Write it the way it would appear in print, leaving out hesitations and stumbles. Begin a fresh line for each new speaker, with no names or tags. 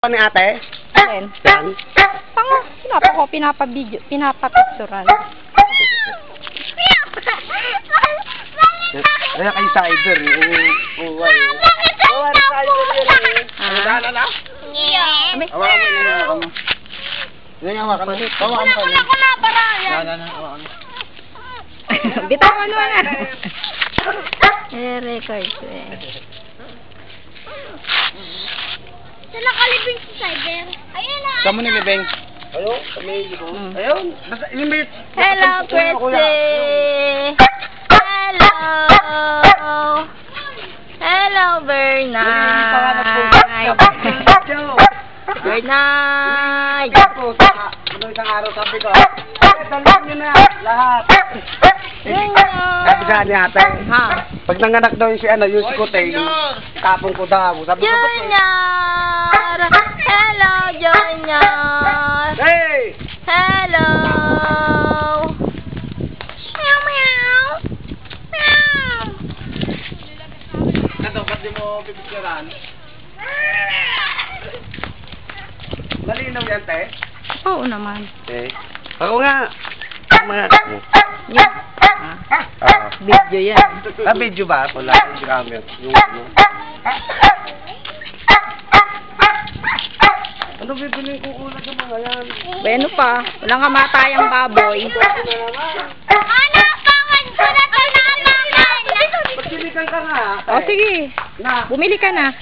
Ni ate?
Alin?
Yan.
Pinapabidyo, pinapapicturan.
Kaya kay cyber yung uway. Uway cyber yun eh. Ano na? Hawakan mo yun, hawakan mo. Yan, hawakan mo. Hawakan mo.
Kuna, para yan.
Hawakan mo.
Bitawan mo na. Record eh.
Sila kalibing si Cyber. Ayun na.
Kamu ni Libeng? Ayun, kami libong. Ayun.
Hello, Christy. Hello. Hello, Bernard. Bernard.
Ano isang araw sabi ko? Dalhin nyo na lahat. Sabi sa ni ate.
Ha?
Pag nanganak daw yung si ano, yung si Kuteng, tapon ko daw. Sabi ko,
Junior. Hello, Junior.
hey!
Hello. Meow, meow. Meow.
Ano, ba't di mo pipicturan? Malinaw yan, te?
Oo naman.
Eh. Ako nga. Mga
Yun. Video yan.
video ba? Wala yung camera. Yung ano. Ano bibili kong ulat sa mga yan?
Bueno pa. Walang kamatayang baboy.
Anak, pangan ko na tinamangan.
Pagkilikan ka nga.
O sige.
Na.
Bumili ka na.